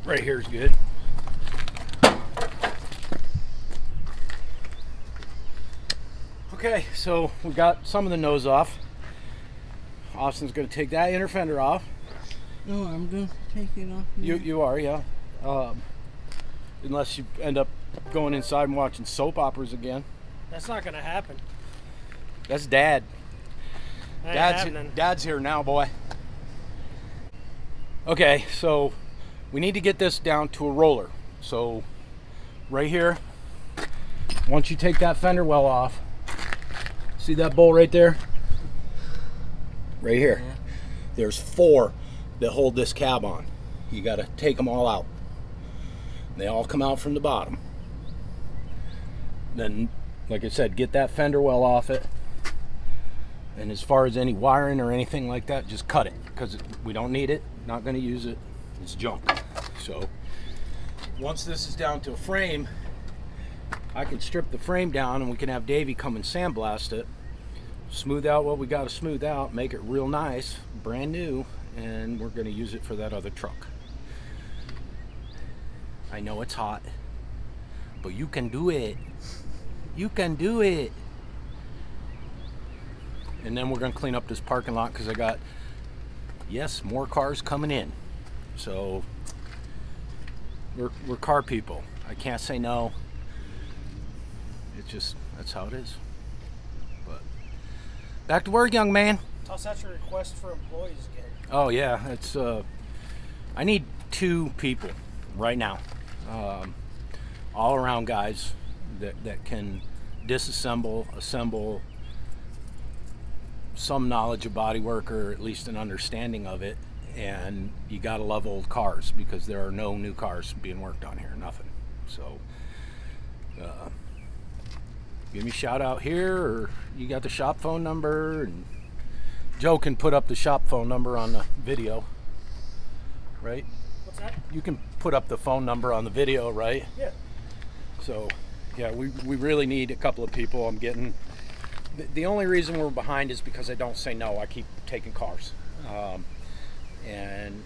Right here is good. Okay, so we got some of the nose off. Austin's going to take that inner fender off. No, I'm going to take it off. You are, yeah. Unless you end up going inside and watching soap operas again. That's not going to happen. That's Dad. Happening. Dad's here now, boy. Okay, so we need to get this down to a roller. So right here, once you take that fender well off, see that bolt right there? Right here. Yeah. There's 4 that hold this cab on. You got to take them all out. They all come out from the bottom. Then, like I said, get that fender well off it. And as far as any wiring or anything like that, just cut it, because we don't need it. Not going to use it. It's junk. So once this is down to a frame, I can strip the frame down and we can have Davey come and sandblast it, smooth out what we got to smooth out, make it real nice, brand new, and we're going to use it for that other truck. I know it's hot, but you can do it. You can do it. And then we're going to clean up this parking lot because I got, yes, more cars coming in. So we're car people. I can't say no. It's just, that's how it is. But back to work, young man. Tell us that's your request for employees again. Oh yeah, it's I need 2 people right now, all around guys that can disassemble, assemble, some knowledge of bodywork or at least an understanding of it. And you gotta love old cars because there are no new cars being worked on here, nothing. So give me a shout out here, or you got the shop phone number, and Joe can put up the shop phone number on the video, right? What's that? You can put up the phone number on the video, right? Yeah. So yeah, we really need a couple of people. I'm getting, the only reason we're behind is because I don't say no. I keep taking cars. And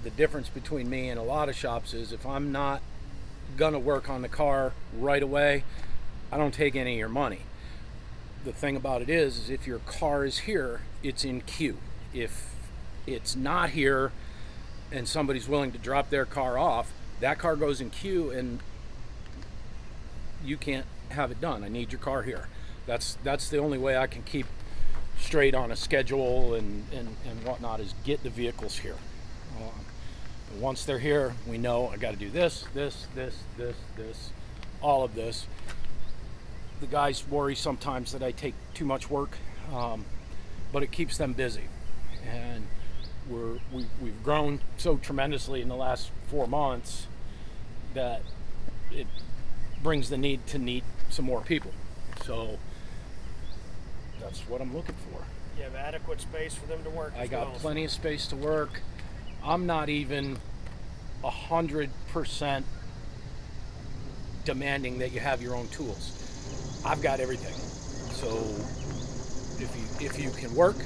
the difference between me and a lot of shops is if I'm not gonna work on the car right away, I don't take any of your money. The thing about it is if your car is here, it's in queue. If it's not here and somebody's willing to drop their car off, that car goes in queue and you can't have it done. I need your car here. That's the only way I can keep straight on a schedule and whatnot, is get the vehicles here. But once they're here, we know I got to do this, all of this. The guys worry sometimes that I take too much work, but it keeps them busy. And we've grown so tremendously in the last 4 months that it brings the need to need some more people. So that's what I'm looking for. You have adequate space for them to work. I got plenty of space to work. I'm not even 100% demanding that you have your own tools. I've got everything. So if you can work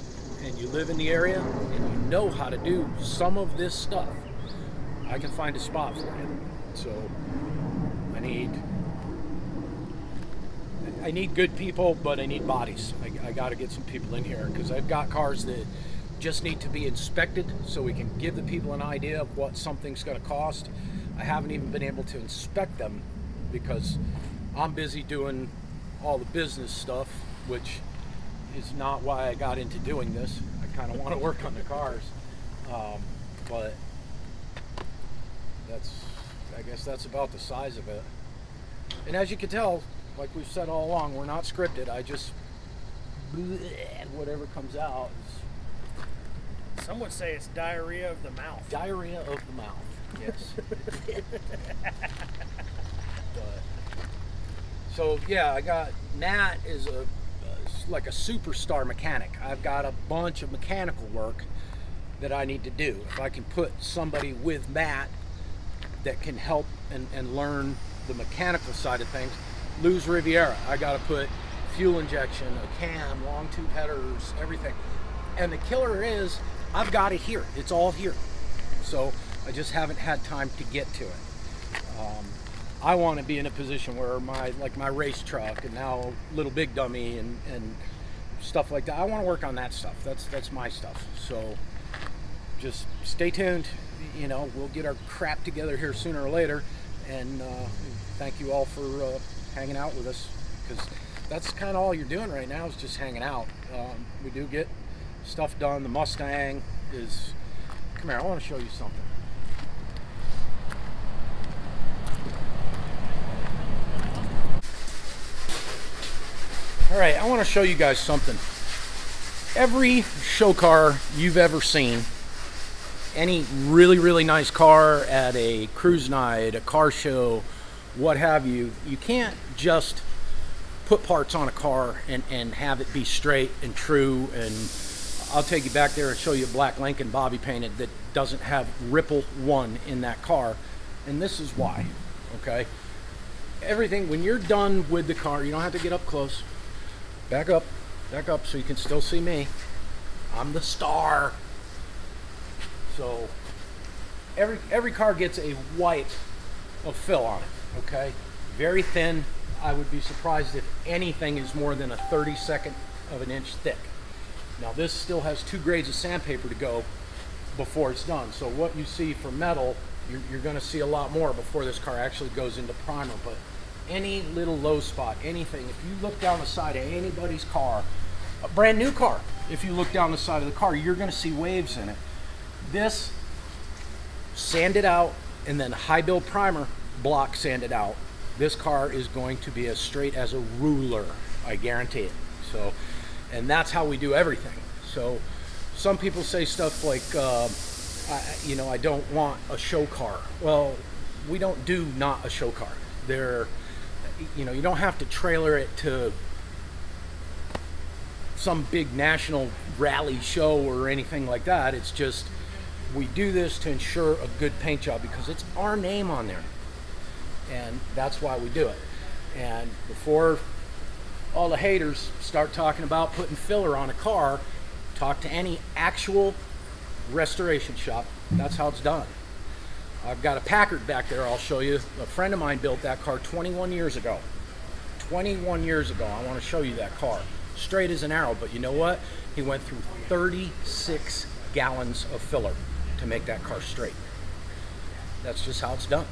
and you live in the area and you know how to do some of this stuff, I can find a spot for you. So I need good people, but I need bodies. I got to get some people in here because I've got cars that just need to be inspected so we can give the people an idea of what something's going to cost. I haven't even been able to inspect them because I'm busy doing all the business stuff, which is not why I got into doing this. I kind of want to work on the cars, but I guess that's about the size of it. And as you can tell, like we've said all along, we're not scripted. I just, whatever comes out. Some would say it's diarrhea of the mouth. Diarrhea of the mouth, yes. But, so yeah, I got, Matt is like a superstar mechanic. I've got a bunch of mechanical work that I need to do. If I can put somebody with Matt that can help and learn the mechanical side of things. Luz Riviera, I got to put fuel injection, a cam, long tube headers, everything. And the killer is, I've got it here. It's all here. So I just haven't had time to get to it. I want to be in a position where my race truck and now little big dummy and stuff like that. I want to work on that stuff. That's my stuff. So just stay tuned. You know, we'll get our crap together here sooner or later. And thank you all for hanging out with us, because that's kind of all you're doing right now is just hanging out. We do get stuff done. The Mustang is... Come here, I want to show you something. Alright, I want to show you guys something. Every show car you've ever seen, any really nice car at a cruise night, a car show, what have you, you can't just put parts on a car and have it be straight and true. And I'll take you back there and show you a black Lincoln bobby painted that doesn't have ripple one in that car. And this is why, okay? Everything, when you're done with the car, you don't have to get up close. Back up so you can still see me. I'm the star. So every car gets a white of fill on it, okay? Very thin. I would be surprised if anything is more than a 32nd of an inch thick. Now this still has 2 grades of sandpaper to go before it's done. So what you see for metal, you're gonna see a lot more before this car actually goes into primer. But any little low spot, anything, if you look down the side of anybody's car, a brand new car, if you look down the side of the car, you're gonna see waves in it. This, sanded out, and then high build primer block sanded out, this car is going to be as straight as a ruler, I guarantee it. So, and that's how we do everything. So some people say stuff like, you know, I don't want a show car. Well, we don't do not a show car. They're, you know, you don't have to trailer it to some big national rally show or anything like that. It's just, we do this to ensure a good paint job because it's our name on there. And that's why we do it. And before all the haters start talking about putting filler on a car, talk to any actual restoration shop. That's how it's done. I've got a Packard back there I'll show you. A friend of mine built that car 21 years ago. 21 years ago. I want to show you that car. Straight as an arrow, but you know what? He went through 36 gallons of filler to make that car straight. That's just how it's done.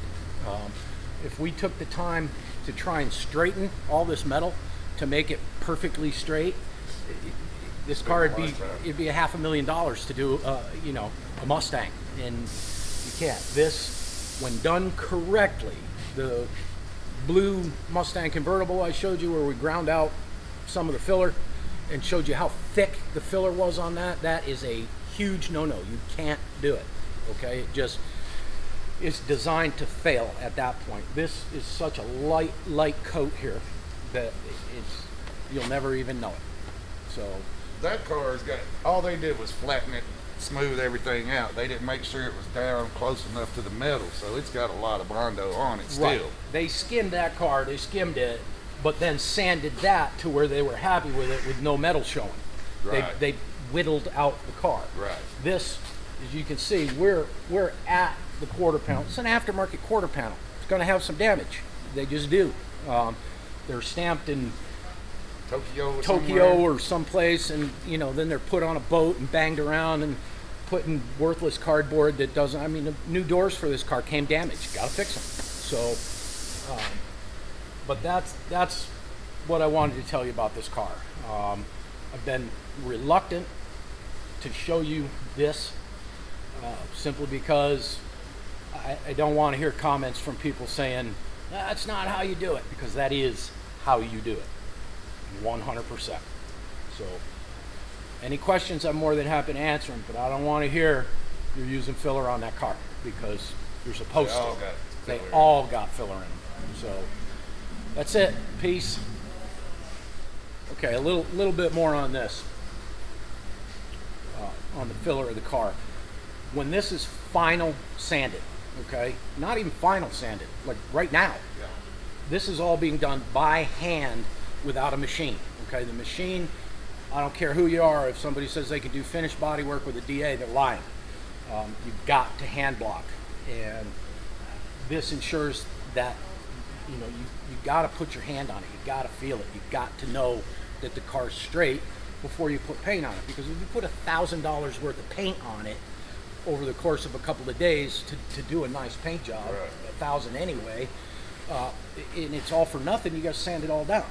If we took the time to try and straighten all this metal to make it perfectly straight, this car it'd be $500,000 to do you know, a Mustang, and you can't. This, when done correctly, the blue Mustang convertible I showed you where we ground out some of the filler and showed you how thick the filler was on that, that is a huge no-no. You can't do it, okay? It just, it's designed to fail at that point. This is such a light coat here that it's, you'll never even know it. So that car's got, all they did was flatten it, smooth everything out. They didn't make sure it was down close enough to the metal, so it's got a lot of Bondo on it still. Right. They skimmed that car, they skimmed it, but then sanded that to where they were happy with it with no metal showing. Right. They whittled out the car. Right. This, as you can see, we're at the quarter panel. It's an aftermarket quarter panel. It's going to have some damage. They just do. They're stamped in Tokyo or someplace, and you know, then they're put on a boat and banged around and put in worthless cardboard that doesn't. I mean, the new doors for this car came damaged. Got to fix them. So, but that's what I wanted to tell you about this car. I've been reluctant to show you this simply because I don't want to hear comments from people saying that's not how you do it, because that is how you do it, 100%. So any questions, I'm more than happy to answer them, but I don't want to hear you're using filler on that car, because you're supposed to. They all got filler in them. So that's it. Peace. Okay, a little bit more on this, on the filler of the car. When this is final sanded, okay, not even final sanded, like right now, this is all being done by hand without a machine. Okay, the machine, I don't care who you are, if somebody says they can do finished body work with a DA, they're lying. You've got to hand block. and this ensures that you got to put your hand on it. You got to feel it. You got to know that the car's straight before you put paint on it. Because if you put $1,000 worth of paint on it over the course of a couple of days to do a nice paint job, right. $1,000 anyway, and it's all for nothing. You got to sand it all down.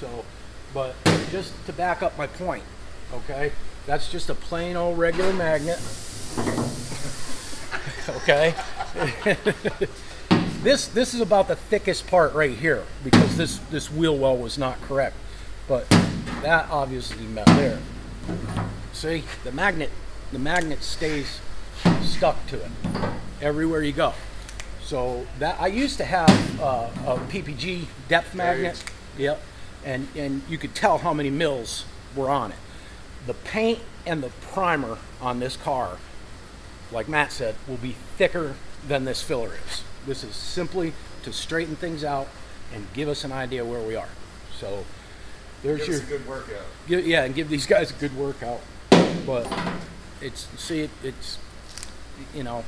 So, but just to back up my point, okay, that's just a plain old regular magnet. Okay. This is about the thickest part right here, because this wheel well was not correct, but that obviously met there. See, the magnet stays stuck to it everywhere you go. So that I used to have a PPG depth magnet, yep, and you could tell how many mils were on it. The paint and the primer on this car, like Matt said, will be thicker than this filler is. This is simply to straighten things out and give us an idea where we are. So there's give us a good workout. Yeah, and give these guys a good workout. But it's you know,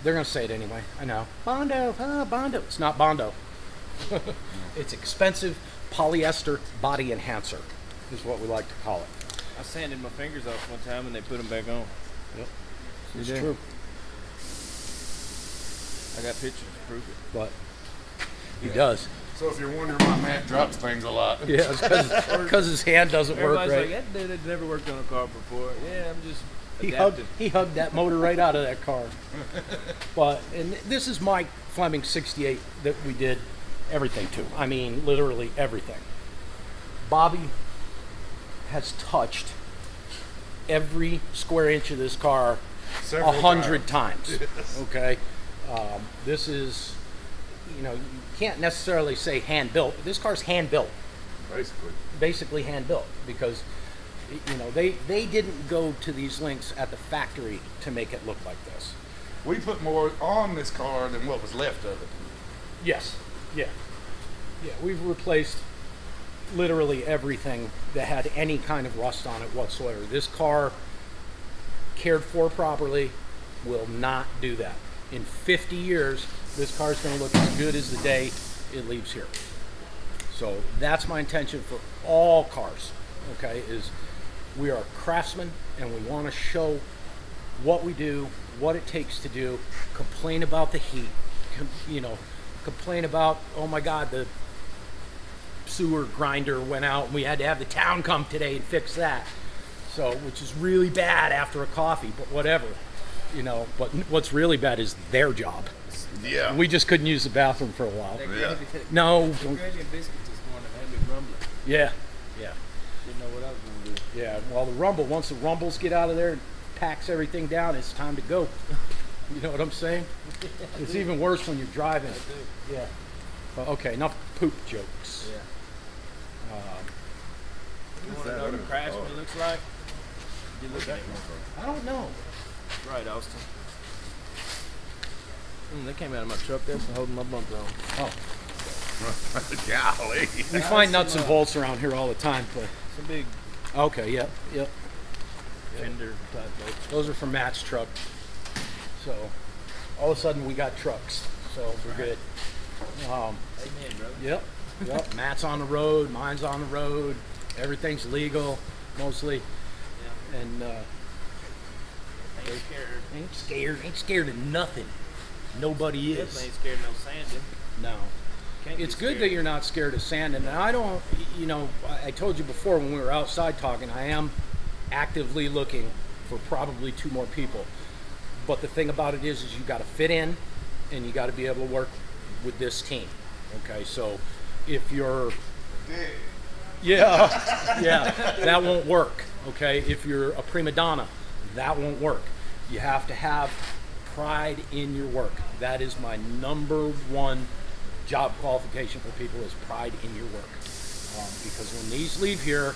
they're gonna say it anyway. I know. Bondo, Bondo. It's not Bondo. It's expensive polyester body enhancer, is what we like to call it. I sanded my fingers off one time and they put them back on. Yep. It's true. I got pictures to prove it. But he does. So if you're wondering why Matt drops things a lot. Yeah, it's because his hand doesn't work right. Everybody's like, that dude had never worked on a car before. Yeah, I'm just adapting. He hugged that motor right out of that car. But, and this is my Fleming 68 that we did everything to. I mean, literally everything. Bobby has touched every square inch of this car 100 times. Yes. Okay. This is, you know, you can't necessarily say hand built. This car's hand built. Basically hand built, because, you know, they didn't go to these lengths at the factory to make it look like this. We put more on this car than what was left of it. Yes. Yeah. Yeah. We've replaced literally everything that had any kind of rust on it whatsoever. This car, cared for properly, will not do that. In 50 years, this car is going to look as good as the day it leaves here. So that's my intention for all cars, okay, is we are craftsmen and we want to show what we do, what it takes to do, complain about the heat, you know, complain about, oh my God, the sewer grinder went out and we had to have the town come today and fix that. So, which is really bad after a coffee, but whatever. You know, but what's really bad is their job. Yeah. We just couldn't use the bathroom for a while. Yeah. No. Gravy and biscuits this morning had me grumbling. Yeah. Yeah. Didn't know what I was going to do. Yeah. Well, once the rumbles get out of there and packs everything down, it's time to go. You know what I'm saying? It's even worse when you're driving. Yeah. Okay, enough poop jokes. Yeah. You want to know what a Craftsman looks like? You look at it. I don't know. Right, Austin. They came out of my truck there, so holding my bumper on. Oh. Golly. We find nuts and bolts around here all the time, but. Some big. Okay, yep. Fender type bolts. Those are from Matt's truck. So, all of a sudden we got trucks, so we're good. Amen, brother. Yep. Matt's on the road, mine's on the road. Everything's legal, mostly. Yeah. And ain't scared of nothing. Nobody is. Definitely ain't scared of no sanding. No. Can't It's be good scared. that you're not scared of sanding. And I don't, you know, I told you before when we were outside talking, I am actively looking for probably 2 more people. But the thing about it is you got to fit in and you got to be able to work with this team. Okay, so if you're, yeah, that won't work. Okay, if you're a prima donna, that won't work. You have to have pride in your work. That is my #1 job qualification for people, is pride in your work. Because when these leave here,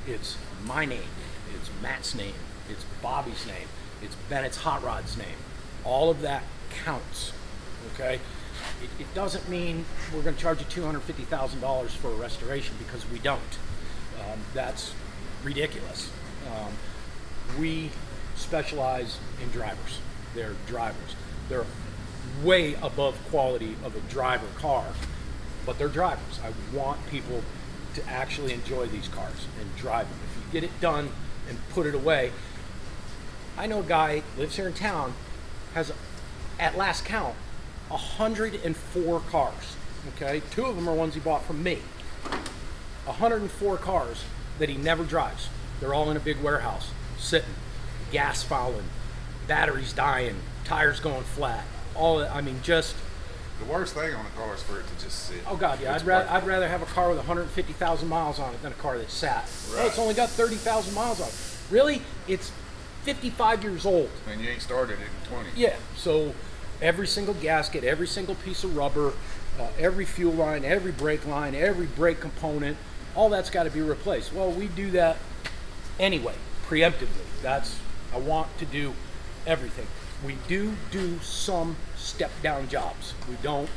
it's my name, it's Matt's name, it's Bobby's name, it's Bennett's Hot Rod's name. All of that counts, okay? It doesn't mean we're going to charge you $250,000 for a restoration, because we don't. That's ridiculous. We specialize in drivers. They're drivers. They're way above quality of a driver car, but they're drivers. I want people to actually enjoy these cars and drive them. If you get it done and put it away, I know a guy lives here in town, has, at last count, 104 cars. Okay, 2 of them are ones he bought from me. 104 cars that he never drives. They're all in a big warehouse, sitting, gas fouling, batteries dying, tires going flat. All I mean, just The worst thing on a car is for it to just sit. oh god, yeah. It's I'd rather have a car with 150,000 miles on it than a car that sat. Right. Oh, it's only got 30,000 miles on it. Really? It's 55 years old. And you ain't started it in 20. Yeah. So every single gasket, every single piece of rubber, every fuel line, every brake line, every brake component, all that's got to be replaced. Well, we do that anyway, preemptively. I want to do everything. We do some step down jobs. We don't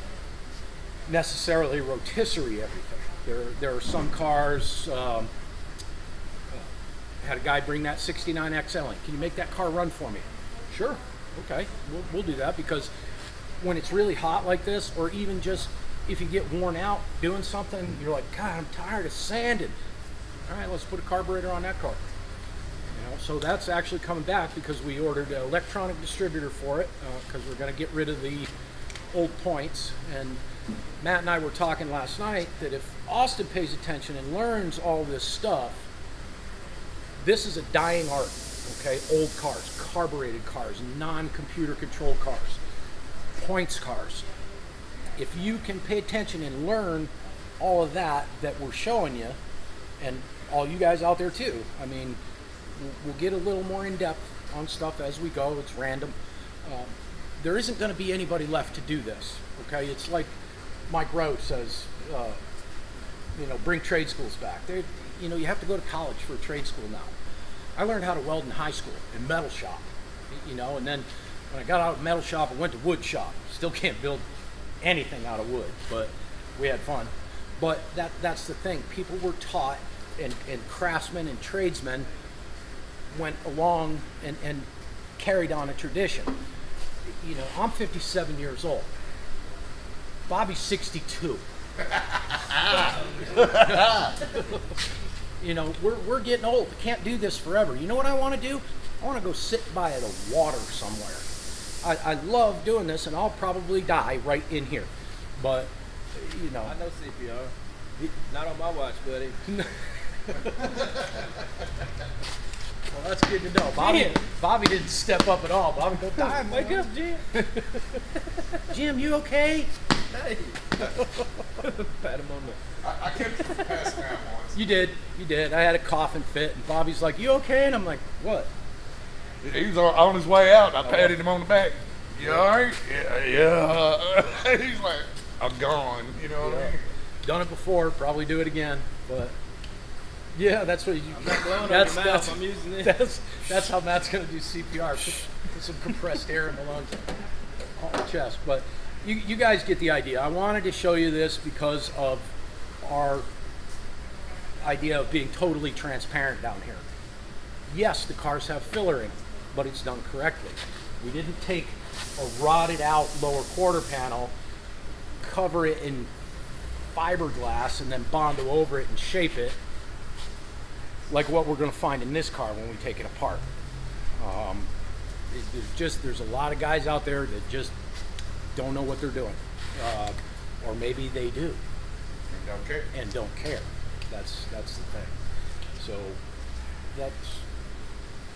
necessarily rotisserie everything. There are some cars. Had a guy bring that 69 XL in. Can you make that car run for me? Sure. Okay, we'll do that, because when it's really hot like this, or even just if you get worn out doing something, you're like, God, I'm tired of sanding. All right, let's put a carburetor on that car. You know, so that's actually coming back, because we ordered an electronic distributor for it, because we're going to get rid of the old points. And Matt and I were talking last night that if Austin pays attention and learns all this stuff, this is a dying art. Okay, old cars, carbureted cars, non-computer controlled cars, points cars. If you can pay attention and learn all of that we're showing you, and all you guys out there too, I mean, we'll get a little more in depth on stuff as we go. It's random. There isn't going to be anybody left to do this. Okay, it's like Mike Rowe says, you know, bring trade schools back. You know, you have to go to college for a trade school now. I learned how to weld in high school, in metal shop, you know, and then when I got out of metal shop, I went to wood shop. Still can't build anything out of wood, but we had fun. But that's the thing. People were taught, and craftsmen and tradesmen went along and carried on a tradition. You know, I'm 57 years old. Bobby's 62. You know, we're getting old. We can't do this forever. You know what I want to do? I want to go sit by the water somewhere. I love doing this, and I'll probably die right in here. But, you know. I know CPR. Not on my watch, buddy. Well, that's good to know. Bobby didn't step up at all. Bobby, don't die. Wake up, Jim. Jim, you okay? Hey. Pat him on the... I kept passing out once. You did. I had a coughing fit, and Bobby's like, "You okay?" And I'm like, "What?" He was on his way out. I patted him on the back. You all right? Yeah. He's like, I'm gone. You know what I mean? Done it before. Probably do it again. But yeah, that's what you. I'm not blowing on your mouth. I'm using it. That's how Matt's gonna do CPR. Put some compressed air in the lungs, on the chest. But you guys get the idea. I wanted to show you this because of our idea of being totally transparent down here. Yes, the cars have filler in them, but it's done correctly. We didn't take a rotted out lower quarter panel, cover it in fiberglass, and then Bondo over it and shape it like what we're going to find in this car when we take it apart. There's a lot of guys out there that just don't know what they're doing, or maybe they do. Don't care. And don't care. That's the thing. So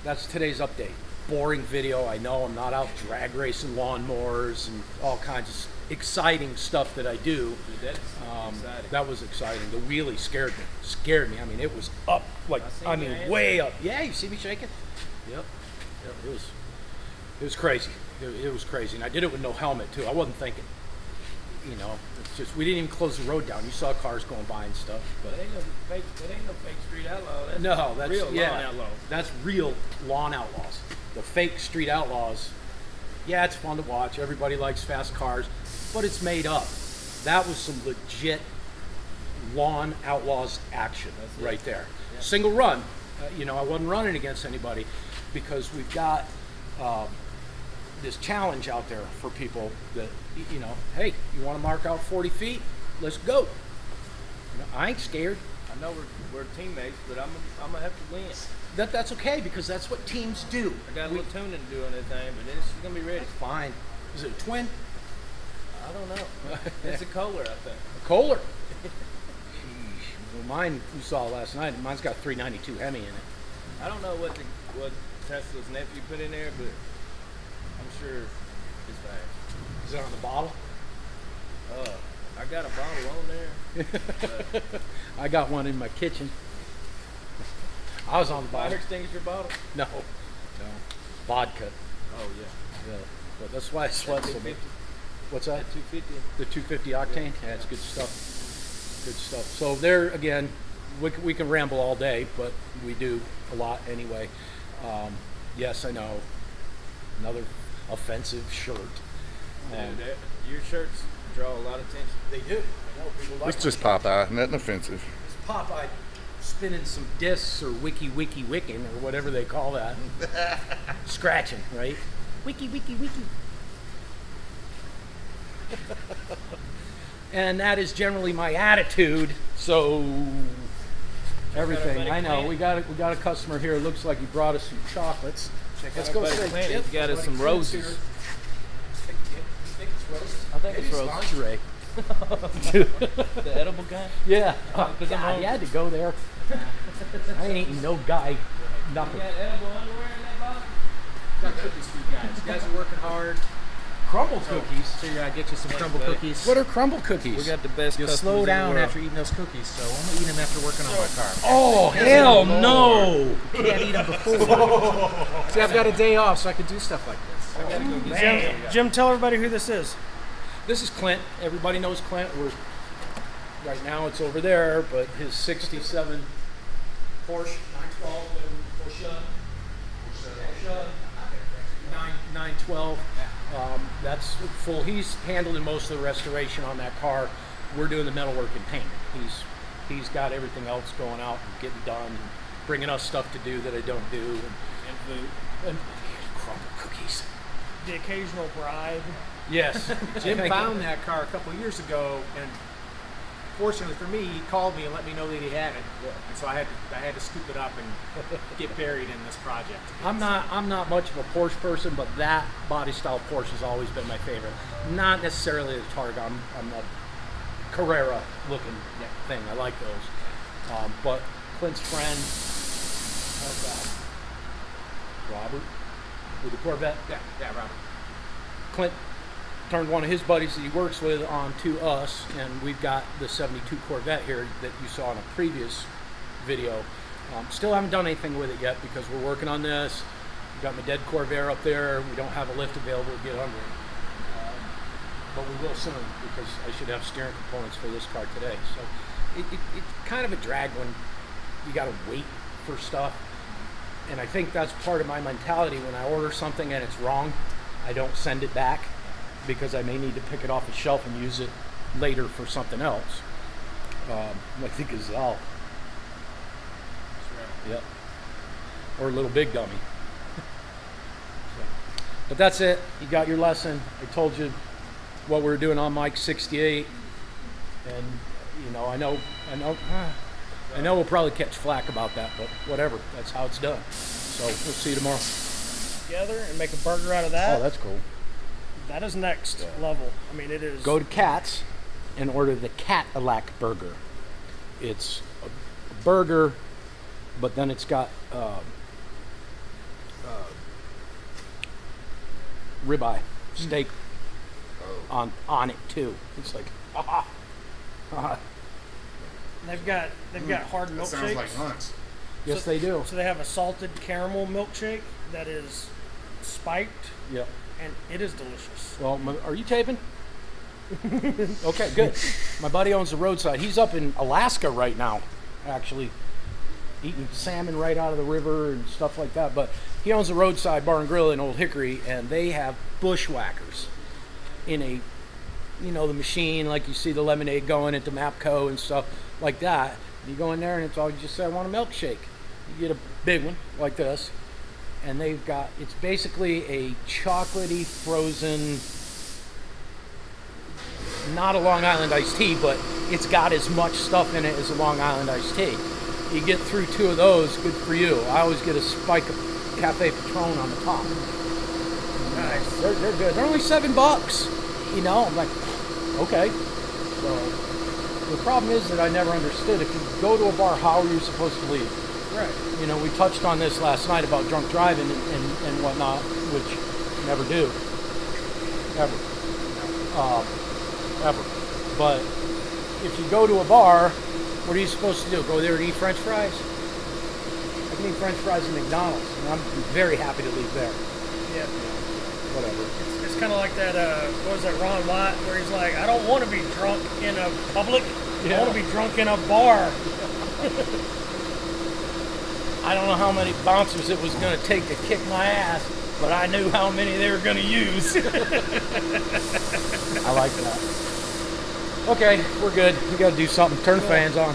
that's today's update. Boring video. I know I'm not out drag racing lawnmowers and all kinds of exciting stuff that I do. That was exciting. The wheelie scared me. I mean, it was up, like, I mean, way up. Yeah, you see me shaking? Yep. It was crazy. It was crazy. And I did it with no helmet too. I wasn't thinking. You know, it's just, we didn't even close the road down. You saw cars going by and stuff. But It ain't no fake street outlaw. that's real yeah, lawn outlaw. That's real lawn outlaws. The fake street outlaws, yeah, it's fun to watch. Everybody likes fast cars, but it's made up. That was some legit lawn outlaws action right there. Yeah. Single run. You know, I wasn't running against anybody because we've got this challenge out there for people that, you know, hey, you want to mark out 40 feet? Let's go. You know, I ain't scared. I know we're teammates, but I'm gonna have to win. That's okay, because that's what teams do. I got a little tuning to do on that thing, but it's gonna be ready. That's fine. Is it a twin? I don't know. It's a Kohler, I think. A Kohler? Sheesh. Well, mine, you saw last night, mine's got 392 Hemi in it. I don't know what Tesla's nephew put in there, but I'm sure it's fast. Is it on the bottle? I got a bottle on there. I got one in my kitchen. I was on the Fire bottle. extinguisher bottle? No. Vodka. Oh yeah. Yeah. But that's why I sweat so much. What's that? 250. The 250 octane? Yeah, it's good stuff. Good stuff. So there again, we can ramble all day, but we do a lot anyway. Yes, I know. Another offensive shirt. Your shirts draw a lot of attention. They do. I know people like It's just Popeye, nothing offensive. It's Popeye spinning some discs or wicking or whatever they call that. Scratching, right? Wiki. And that is generally my attitude. So everything. I know. We got a customer here. Looks like he brought us some chocolates. Let's go say Clint. Chip. He's got us some roses. You think it's roses? I think Maybe it's roses. lingerie. The edible guy? Yeah. Because I'm God, you had to go there. I ain't eating no guy nothing. You got edible underwear in that bottle? Got cookies for you guys. You guys are working hard. Crumble cookies. Figure I'd get you some crumble buddy. cookies. What are crumble cookies? We got the best You'll customers slow in the down world. after eating those cookies, so I'm gonna eat them after working on my car. Oh, hell no! Can't eat them before. See, I've got a day off, so I can do stuff like this. I gotta go get Jim, tell everybody who this is. This is Clint. Everybody knows Clint. Right now it's over there, but his 67 Porsche 912, Porsche 912. That's full. He's handling most of the restoration on that car. We're doing the metalwork and painting. He's got everything else going out and getting done, and bringing us stuff to do that I don't do, and food. and crumble cookies. The occasional bribe. Yes, Jim found that car a couple of years ago, and fortunately for me, he called me and let me know that he had it. Yeah. And so I had to scoop it up and get buried in this project. I'm not much of a Porsche person, but that body style Porsche has always been my favorite. Not necessarily the Targa. I'm a Carrera looking thing. I like those. But Clint's friend, Robert, with the Corvette. Yeah, Robert. Clint turned one of his buddies that he works with on to us, and we've got the 72 Corvette here that you saw in a previous video. Still haven't done anything with it yet because we're working on this. We've got my dead Corvair up there. We don't have a lift available to get under it. But we will soon, because I should have steering components for this car today. So it's kind of a drag when you got to wait for stuff. And I think that's part of my mentality. When I order something and it's wrong, I don't send it back, because I may need to pick it off the shelf and use it later for something else. Like the Gazelle. That's right. Yep. Or a little big dummy. But that's it. You got your lesson. I told you what we were doing on Mike 68. And, you know, I know we'll probably catch flack about that, but whatever. That's how it's done. So we'll see you tomorrow. Together and make a burger out of that. Oh, that's cool. That is next level. I mean, it is. Go to Katz and order the Cadillac burger. It's a burger, but then it's got ribeye steak on it too. It's like They've got hard That sounds milkshakes. like lunch. yes, they do. So they have a salted caramel milkshake that is spiked, Yep. and it is delicious. Well, are you taping? Okay, good. My buddy owns the roadside. He's up in Alaska right now, actually, eating salmon right out of the river and stuff like that. But he owns a roadside bar and grill in Old Hickory, and they have bushwhackers in a, you know, the machine like you see the lemonade going at the Mapco and stuff like that. You go in there and it's all, you just say, I want a milkshake. You get a big one like this, and they've got, it's basically a chocolatey frozen, not a Long Island iced tea, but it's got as much stuff in it as a Long Island iced tea. You get through 2 of those, good for you. I always get a spike of Cafe Patron on the top. Nice. They're good. They're only $7, you know. I'm like, okay. So the problem is that I never understood, if you go to a bar, how are you supposed to leave? Right. You know, we touched on this last night about drunk driving and whatnot, which never do. Ever. Ever. But if you go to a bar, what are you supposed to do? Go there and eat French fries? I can eat French fries at McDonald's, and I'm very happy to leave there. Yeah. Whatever. It's kind of like that, what was that, Ron White, where he's like, I don't want to be drunk in a public. I want to be drunk in a bar. I don't know how many bouncers it was going to take to kick my ass, but I knew how many they were going to use. I like that. Okay, we're good. We got to do something. Turn the fans on.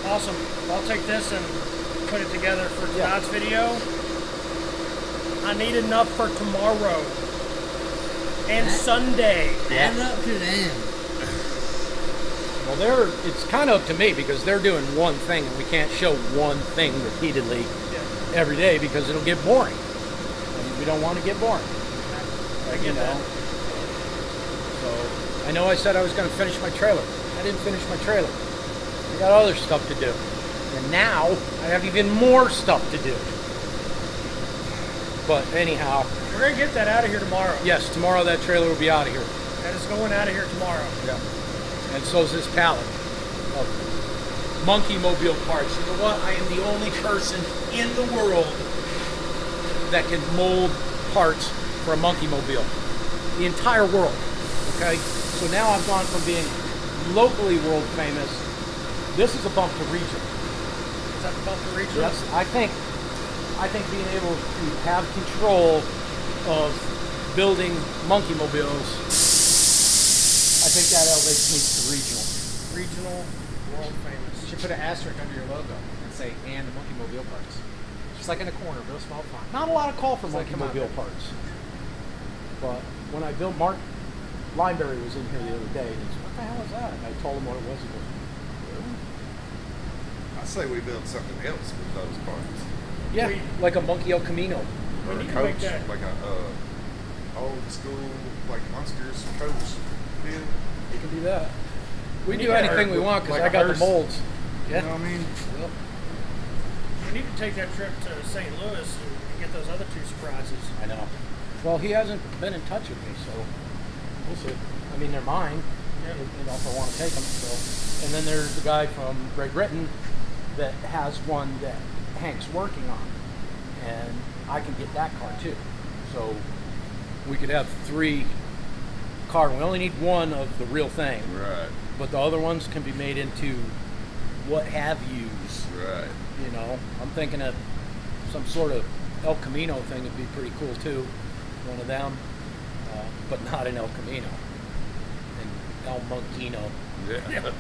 Awesome. I'll take this and put it together for tonight's video. I need enough for tomorrow and Sunday. Add it up to them. Well, it's kind of up to me because they're doing one thing and we can't show one thing repeatedly every day because it'll get boring. And we don't want to get boring. I get that. So, I know I said I was going to finish my trailer. I didn't finish my trailer. I got other stuff to do. And now, I have even more stuff to do. But anyhow. We're going to get that out of here tomorrow. Yes, tomorrow that trailer will be out of here. That is going out of here tomorrow. Yeah. And so is this pallet of monkey mobile parts. You know what? I am the only person in the world that can mold parts for a monkey mobile. The entire world. Okay? So now I've gone from being locally world famous. This is a bump to regional. Is that the bump to regional? Yes, I think being able to have control of building monkey mobiles, I think that elevates me to regional. Regional, world famous. You should put an asterisk under your logo and say, and the monkey mobile parts. Just like in a corner, real small font. Not a lot of call for It's like, monkey come on, mobile man. parts. But when I built, Mark Lineberry was in here the other day, and he said, what the hell is that? And I told him what it was. He goes, really? I say we build something else with those parts. Yeah, like a Monkey El Camino. Or We a need to make coach, that. like a old school, like Munsters coach build. We can do that. We need do that anything we or want because like I got a the hearse. molds. You know what I mean? Yep. We need to take that trip to St. Louis and get those other 2 surprises. I know. Well, he hasn't been in touch with me, so we'll see. I mean, they're mine. Yeah. And also want to take them. So, and then there's the guy from Great Britain that has one that Hank's working on, and I can get that car too. So we could have 3 cars. We only need one of the real thing, Right. but the other ones can be made into what have yous. Right. You know, I'm thinking of some sort of El Camino thing would be pretty cool too. One of them, but not an El Camino. An El Monkino. Yeah.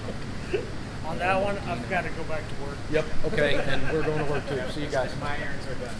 On that one, I've got to go back to work. Yep. Okay, and we're going to work too. See you guys. My errands are done.